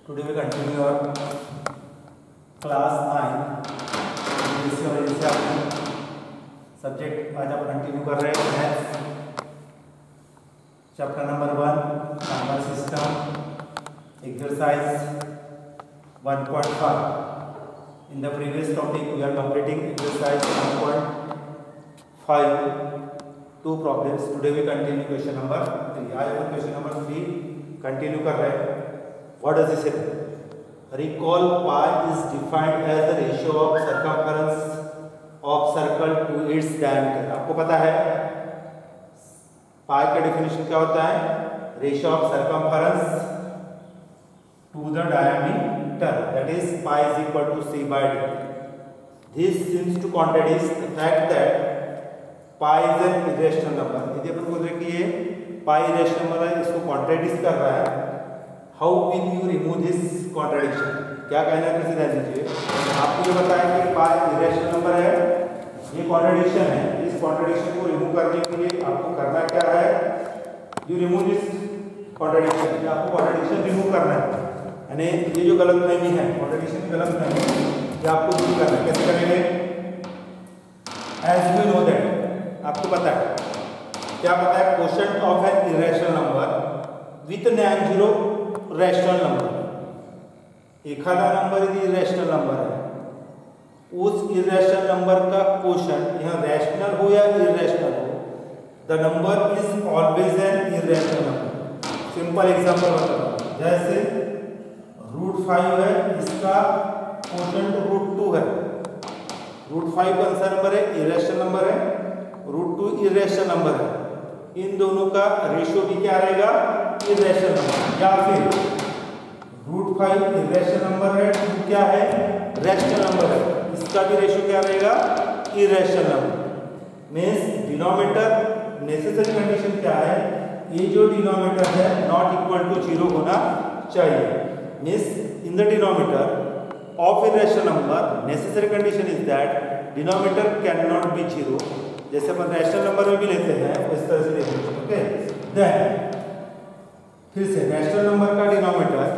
Today we continue our class 9 subject आज आप continue कर रहे हैं maths chapter number 1 number system exercise 1.5. In the previous topic we are completing exercise 1.5 two problems. Today we continue question number 3. आज हम question number 3 continue कर रहे हैं. What does it say? Recall pi is defined as the ratio of circumference of circle to its diameter. आपको पता है pi का definition क्या होता है? Ratio of circumference to the diameter. That is pi is equal to c by d. This seems to contradict the fact that pi is an irrational number. यदि अपन बोल रहे कि ये pi irrational number है, इसको contradict कर रहा है. How will you remove this contradiction? क्या कहना है किसी ध्यान दीजिए. आपको ये बताया कि pi irrational number है, ये contradiction है. इस contradiction को remove करने के लिए आपको करना क्या है? You remove this contradiction. ये आपको contradiction remove करना है. यानी ये जो गलतफहमी है, contradiction की गलतफहमी, ये आपको दूर करना है. कैसे करेंगे? As we know that, आपको पता है क्या पता है? Quotient of an irrational number with non-zero rational number. एखादा नंबर यदि इरेशनल नंबर है, उस इरेशनल नंबर का क्वोशंट यहाँ रैशनल हो या इरेशनल हो, the number is always an irrational number. Simple example बताता हूँ. जैसे √5 है, इसका क्वोशंट √2 है. √5 कौन सा नंबर है? इरेशनल नंबर है. √2 इरेशनल नंबर है. इन दोनों का रेशियो भी क्या रहेगा? Irrational number. या फिर √5 इरेशनल नंबर है, 2 क्या है? रैशनल नंबर है. इसका भी रेशियो क्या रहेगा? Irrational number. Means denominator necessary condition क्या है? ये जो डिनोमिनेटर है नॉट इक्वल टू 0 होना चाहिए. Means in the denominator of irrational number necessary condition is that denominator can not be 0. जैसे अपन रैशनल नंबर में भी लेते हैं उस तरह से लेते हैं. ओके, देन फिर से रैशनल नंबर का डिनोमिनेटर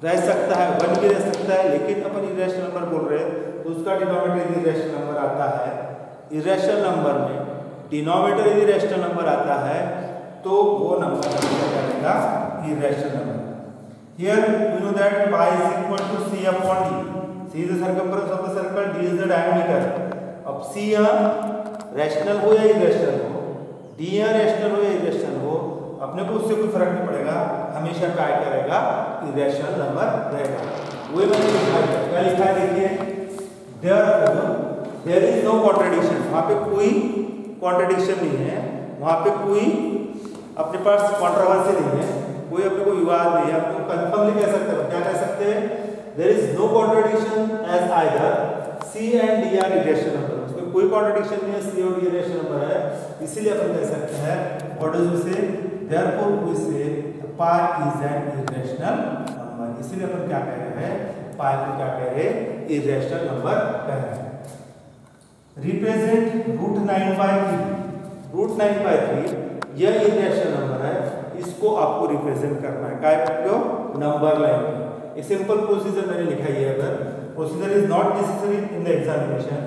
रह सकता है, 1 भी रह सकता है, लेकिन अपन इरेशनल नंबर बोल रहे हैं तो उसका डिनोमिनेटर यदि रैशनल नंबर आता है, इरेशनल नंबर में डिनोमिनेटर यदि रैशनल नंबर आता है तो वो नंबर क्या करेगा? Irrational number. Here we know that pi is equal to c upon d. c is the circumference of the circle, d is the diameter. अब c यहाँ रैशनल हो या इरेशनल हो, d यहाँ रैशनल हो या इरेशनल हो, अपने को उससे कोई फर्क नहीं पड़ेगा. हमेशा क्या रहेगा? इरेशनल नंबर रहेगा. वही मैंने लिखा है. क्या लिखा है? देखिए, देयर इज नो कॉन्ट्रडिक्शन. वहाँ पे कोई कॉन्ट्रडिक्शन नहीं है, वहाँ पे कोई अपने पास कॉन्ट्रोवर्सी नहीं है, कोई अपने को विवाद नहीं है. आपको कंफर्मली कह सकते हैं. क्या कह सकते हैं? There is no contradiction as either C and D are irrational number. उसमें कोई कॉन्ट्रडिक्शन नहीं है. C और D irrational number है, इसीलिए अपन कह सकते हैं what does we say? Therefore we say pi is an irrational number. इसीलिए अपन क्या कह रहे हैं? pi को क्या कह रहे हैं? irrational number कह रहे हैं. Represent √9/3. √9/3 यह irrational number है, इसको आपको रिप्रेजेंट करना है. क्या है? नंबर लाइन में. एक सिंपल प्रोसीजर मैंने लिखा है. अगर procedure is not necessary in the examination,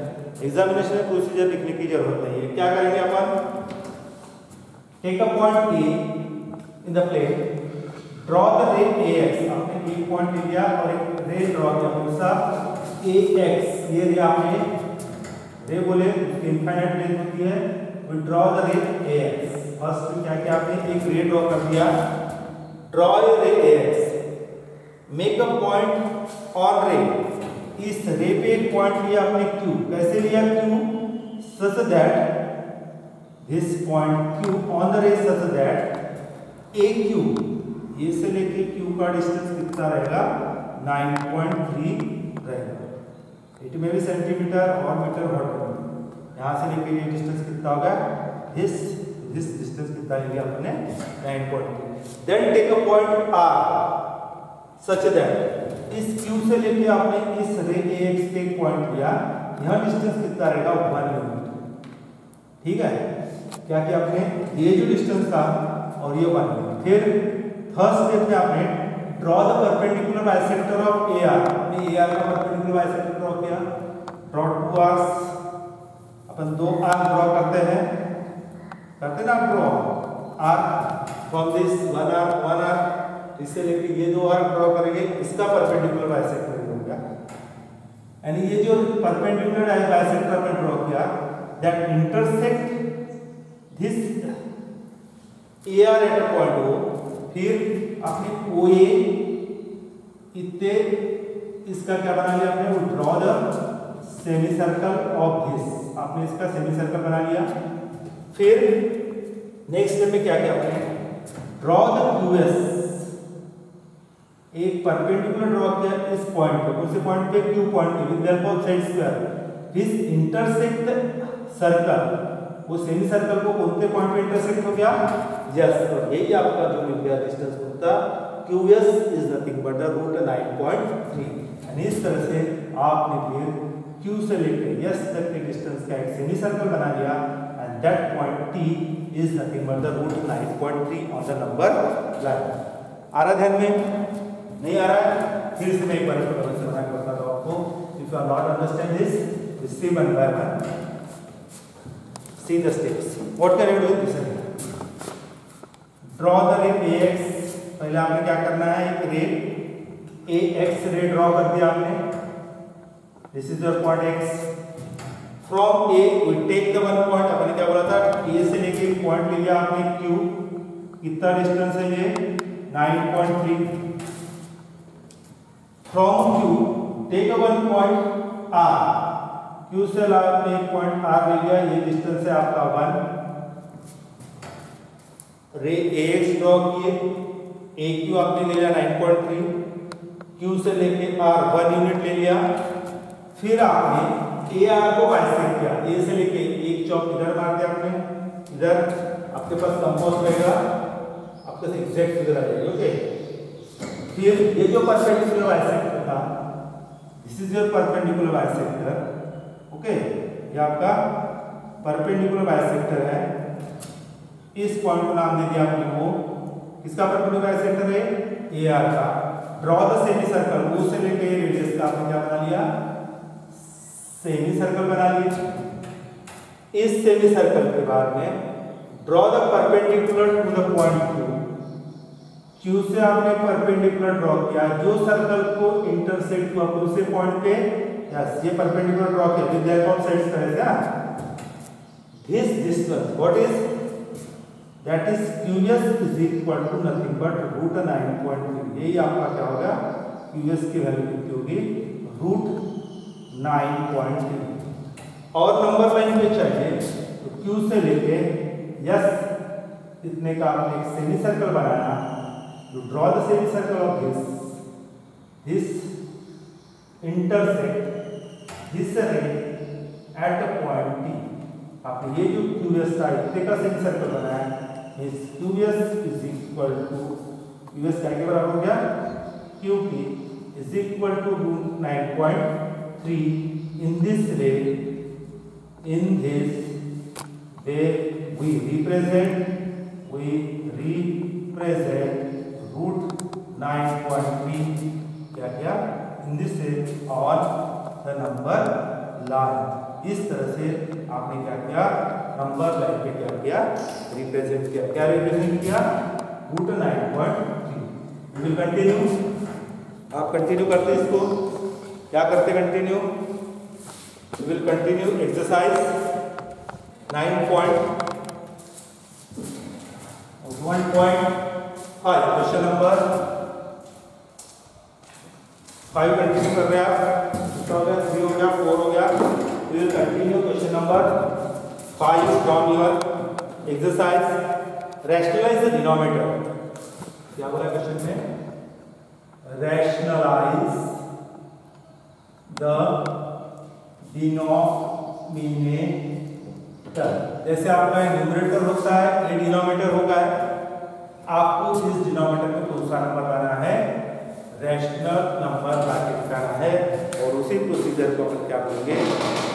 examination में प्रोसीजर लिखने की जरूरत नहीं है. क्या करेंगे अपन? Take a point A in the plane, draw the ray ax. आपने एक पॉइंट ले लिया और एक रे ड्रॉ किया. कौन सा? ax. ये रे आपने रे बोले इनफाइनाइट लेंथ होती है. We draw the ray ax. First क्या किया आपने? एक रे ड्रॉ कर दिया. ड्रॉ ए रे ax. Make a point on रे. इस रे पे एक पॉइंट लिया आपने Q. कैसे लिया Q? such that this point Q on the ray such that AQ, ये से लेके Q का डिस्टेंस कितना रहेगा? 9.3 रहेगा. इट में भी सेंटीमीटर और मीटर वॉट. यहाँ से लेके ये डिस्टेंस कितना होगा? दिस डिस्टेंस कितना लिया आपने? 9.3. Then take a point R such that इस Q से लेके आपने इस रे ax पे एक पॉइंट लिया. यहाँ डिस्टेंस कितना रहेगा? 1 मीटर. ठीक है. क्या किया आपने? ये जो डिस्टेंस था और ये 1 मीटर. फिर फर्स्ट स्टेप में आपने draw the perpendicular bisector of AR, आपने AR का परपेंडिकुलर बाइसेक्टर ड्रॉ किया। ड्रॉ 2 आर्क्स, अपन 2 आर्क ड्रॉ करते हैं ना draw arc from this 1 arc, इससे लेके ये 2 आर्क ड्रॉ करेंगे, इसका परपेंडिकुलर बाइसेक्टर हो गया। यानी ये जो परपेंडिकुलर बाइसेक्टर आपने ड्रॉ किया that intersect this AR at a point O, फिर आपने OA इतने इसका क्या बना लिया आपने, draw the semi circle of this, आपने इसका सेमी सर्कल बना लिया। फिर नेक्स्ट स्टेप में क्या किया आपने, ड्रॉ द QS, एक परपेंडिकुलर ड्रॉ किया इस पॉइंट पे, उसी पॉइंट पे Q पॉइंट पे with the help of side square, this intersect circle, वो सेमी सर्कल को कौन से पॉइंट पे इंटरसेक्ट हो गया, यस, तो यही आपका जो मिल गया डिस्टेंस होता QS is nothing but the root 9.3। यानी इस तरह से आपने फिर Q से लेकर S तक के डिस्टेंस का एक सेमी सर्कल बना लिया and that point T is nothing but the root 9.3 on the number line. आ रहा ध्यान में? नहीं आ रहा है? फिर से मैं एक बार इसको डबल से बना के बताता हूं आपको। If you are not understand this, see one by one, see the steps. What can you do this? Draw the ray AX, पहले आपने क्या करना है, एक रे AX रे ड्रॉ कर दिया आपने, this is your point X, from A we take the one point, आपने क्या बोला था, A से लेके एक पॉइंट ले लिया आपने Q, कितना डिस्टेंस है ये 9.3, from Q take a one point R, Q से आपने एक पॉइंट R ले लिया, ये डिस्टेंस है आपका 1, रे AX ड्रॉ किए, AQ आपने ले लिया 9.3, Q से लेके R 1 यूनिट ले लिया, फिर आपने AR को बाइसेक्ट किया, A से लेके एक चौक इधर मार दिया आपने, इधर आपके पास कंपोज रहेगा, आपके पास एग्जैक्ट फिगर आ जाएगी, ओके। फिर ये जो परपेंडिकुलर बाइसेक्टर था, this is your perpendicular bisector, okay, ये आपका परपेंडिकुलर बाइसेक्टर है, इस पॉइंट को नाम दे दिया आपने वो, किसका परपेंडिकुलर बाइसेक्टर है, AR का। Draw the semi circle, O से लेके रेडियस का आपने क्या बना लिया, सेमी सर्कल बना लिया। इस सेमी सर्कल के बाद में draw the perpendicular to the point Q से आपने परपेंडिकुलर ड्रॉ किया, जो सर्कल को इंटरसेक्ट हुआ उसी पॉइंट पे, यस, ये परपेंडिकुलर ड्रॉ किया with the help of side square, this distance what is, that is QS is equal to nothing but root 9.3, यही आपका क्या होगा, QS की वैल्यू कितनी होगी, रूट 9.3। और नंबर लाइन पे चाहिए तो Q से लेके S इतने का आपने एक सेमी सर्कल बनाया, you draw the semi circle of this intersect this रे एट अ पॉइंट T, आपने ये जो QS था इतने का सेमी सर्कल बनाया, इस QS is equal to, QS क्या के बराबर हो गया, QP is equal to root 9.3 in this way, in this way we represent root 9.3 क्या क्या in this way on the number line। इस तरह से आपने क्या किया, नंबर लाइन पे क्या किया, रिप्रेजेंट किया, क्या रिप्रेजेंट किया, रूट 9.3। विल कंटिन्यू, आप कंटिन्यू करते इसको, क्या करते continue, will continue exercise 9.1.5, question number 5 continue कर रहे हैं आप, कितना हो गया, 3 हो गया, 4 हो गया, will continue question number 5 from your exercise, rationalize the denominator. क्या बोला क्वेश्चन में, रैशनलाइज द डिनोमिनेटर। जैसे आपका न्यूमरेटर होता है, ये डिनोमिनेटर होगा, आपको इस डिनोमिनेटर में कौन सा नंबर लाना है, रैशनल नंबर लाके दिखाना है, और उसी प्रोसीजर को अपन क्या बोलेंगे,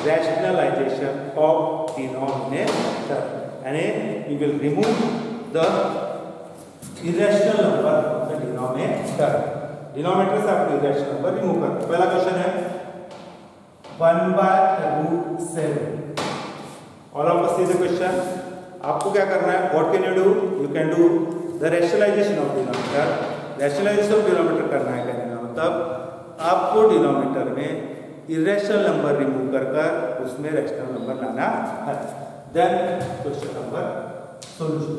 रैशनलाइजेशन ऑफ डिनोमिनेटर, यानी we will remove the irrational number of the denominator. Denominator से आपको इरेशनल नंबर रिमूव करना है। पहला क्वेश्चन है 1/√7। All of us see the question. आपको क्या करना है? What can you do? You can do the rationalization of denominator. Rationalization of denominator करना है, कहने का मतलब आपको डिनोमिनेटर में इरेशनल नंबर रिमूव कर उसमें रैशनल नंबर लाना है। Then question number solution.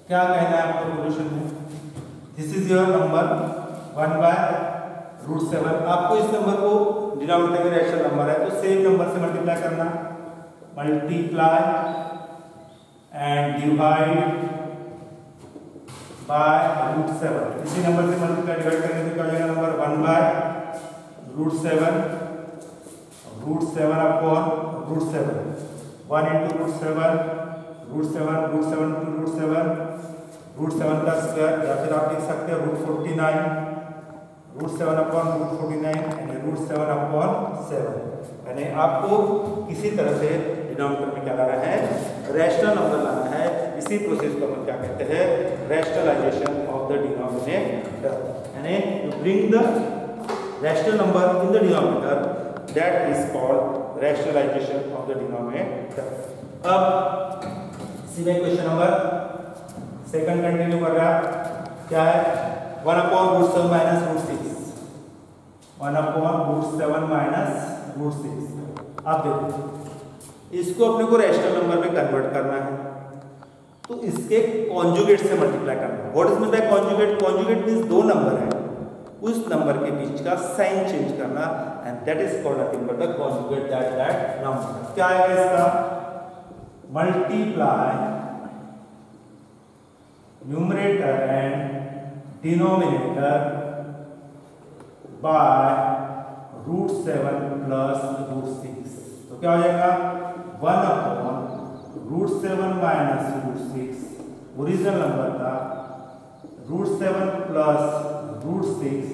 क्या कहना है आपको सॉल्यूशन में? This is your number 1/√7। आपको इस नंबर को डिनोमिनेटर में रैशनल नंबर है तो सेम नंबर से मल्टीप्लाई करना, मल्टीप्लाई एंड डिवाइड बाय √7। इसी नंबर से मल्टीप्लाई डिवाइड करने से क्या हो जाएगा? नंबर 1/√7, √7 अपॉन √7, 1 into √7, √7, √7 to √7, √7 का स्क्वायर, या फिर आप लिख सकते हो √49, √7 अपॉन √49 यानी √7 अपॉन 7। यानी आपको किसी तरह से डिनोमिनेटर में क्या लाना है? रैशनल नंबर लाना है। इसी प्रोसेस को हम क्या कहते हैं? Rationalization of the denominator. यानी you bring the rational number in the denominator, that is called rationalization of the denominator. अब सीधे क्वेश्चन नंबर सेकंड कंटिन्यू कर रहा है। क्या है? 1/√7 माइनस √6, 1/√7 माइनस √6। आप देखो इसको अपने को रैशनल नंबर में कन्वर्ट करना है तो इसके कॉन्जुगेट से मल्टीप्लाई करना है। What is mean by conjugate? Conjugate means दो नंबर है, उस नंबर के बीच का साइन चेंज करना, and that is called nothing but the conjugate that number. क्या है इसका? Multiply numerator and denominator by √7 plus √6। तो क्या हो जाएगा? 1/√7 माइनस √6 ओरिजिनल नंबर था, √7 प्लस √6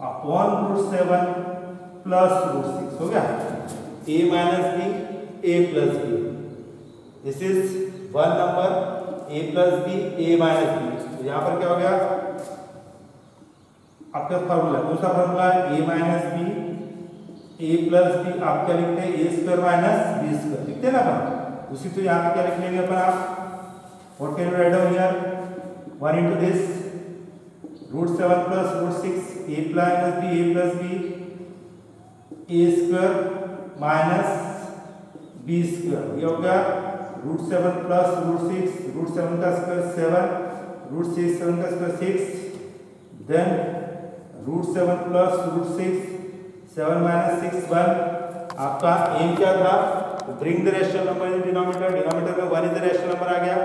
अपॉन √7 प्लस √6 हो गया। a minus b, a plus b. This is one number, a plus b, a minus b. तो यहाँ पर क्या हो गया? आपका फॉर्मूला, दूसरा फॉर्मूला है a minus b, a plus b. आप क्या लिखते हैं? a square minus b square लिखते हैं ना अपन। उसी तो यहाँ पे क्या लिख लेंगे अपन? आप what can you write down here? 1 into this √7 plus √6, a minus b, a plus b, a square minus b square. ये हो गया √7 प्लस √6, √7 का स्क्वायर 7, √6 7 का स्क्वायर 6, देन √7 प्लस √6, 7 माइनस 6 1। आपका एम क्या था? Bring the rational number in denominator. Denominator में 1 is the rational number आ गया,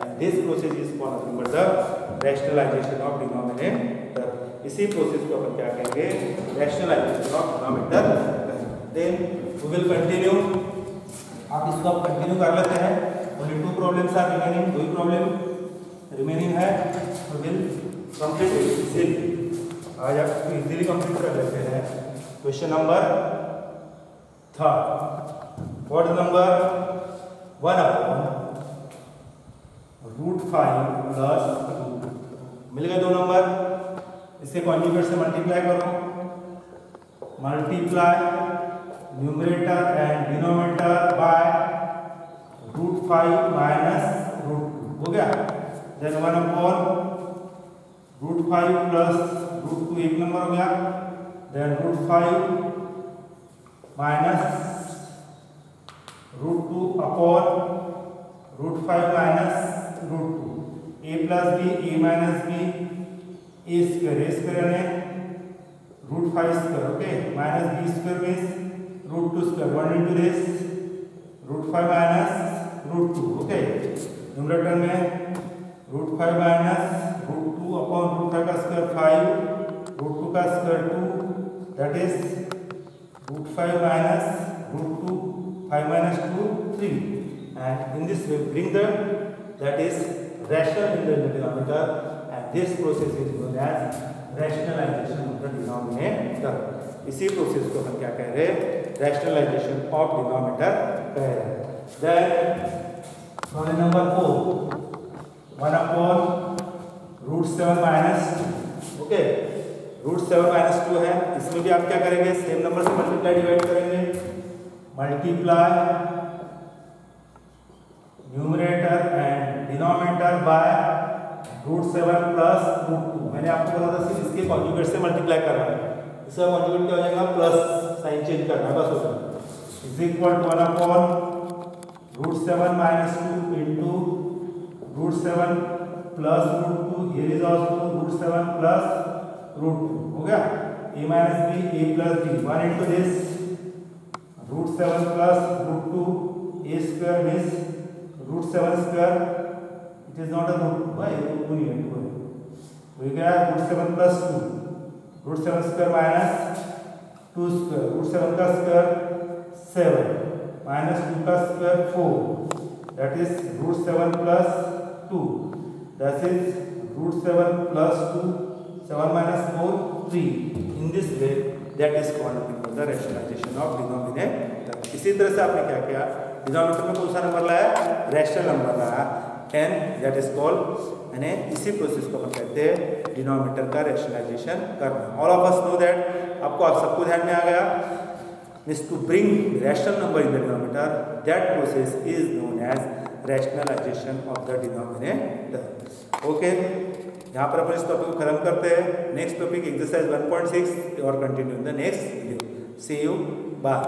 and this process is called nothing but the rationalization of denominator. इसी प्रोसेस को अपन क्या कहेंगे? Rationalization of denominator. Then we will continue. आप इसको आप कंटिन्यू कर लेते हैं। ओनली 2 प्रॉब्लम्स आर रिमेनिंग, 2 ही प्रॉब्लम रिमेनिंग है, तो विल कंप्लीट इजीली। आज आप इसको इजीली कंप्लीट कर लेते हैं। Question number 3, what is number? 1/√5 plus 2। मिल गए दो नंबर, इसके कॉन्जुगेट से मल्टीप्लाई करो, multiply numerator and denominator by √5 minus √2 हो गया। देन 1/√5 प्लस √2 एक नंबर हो गया। Then √5 minus √2 upon √5 minus √2, a plus b, a minus b, a square यानी √5 square, okay, minus b square means √2 square, 1 into this √5 minus √2, okay. Numerator में √5 minus √2 upon √5 का square 5, √2 का square 2, that is √5 minus √2, 5 minus 2 3, and in this way bring the that is rational in the denominator, and this process is known as rationalization of the denominator। इसी process को हम क्या कह रहे हैं? Rationalization of denominator कह रहे हैं। Then problem number 4, 1/√7 -2। ओके, √7 -2 है, इसमें भी आप क्या करेंगे, सेम नंबर से मल्टीप्लाई डिवाइड करेंगे, multiply numerator and denominator by √7 plus √2। मैंने आपको बोला था सिर्फ इसके कॉन्जुगेट से मल्टीप्लाई करना है, इसका कॉन्जुगेट क्या हो जाएगा, प्लस साइन चेंज करना है, बस हो जाएगा, is equal to 1/√7 -2 into √7 plus √2, here is also √7 plus √2, हो गया, a minus b, a plus b, 1 into this √7 plus √2, a square means √7 square, it is not a √2, why √2 नहीं है, तो ये क्या है, √7 plus 2, √7 square minus 2 square, √7 का square 7 minus 2 का square 4, that is √7 plus 2, that is √7 plus 2, 7 minus 4 3। in this way that is called the rationalization of denominator। इसी तरह से आपने क्या किया, डिनोमिनेटर में कौन सा नंबर लाया, रैशनल नंबर लाया, एंड दैट इज कॉल्ड, यानी इसी प्रोसेस को हम कहते हैं डिनोमिनेटर का रैशनलाइजेशन करना। All of us know that, आपको आप सबको ध्यान में आ गया, means to bring rational number in the denominator, that process is known as rationalization of the denominator. Okay, यहाँ पर अपन इस टॉपिक को खत्म करते हैं। नेक्स्ट टॉपिक एक्सरसाइज 1.6 और continue in the next video. See you, bye.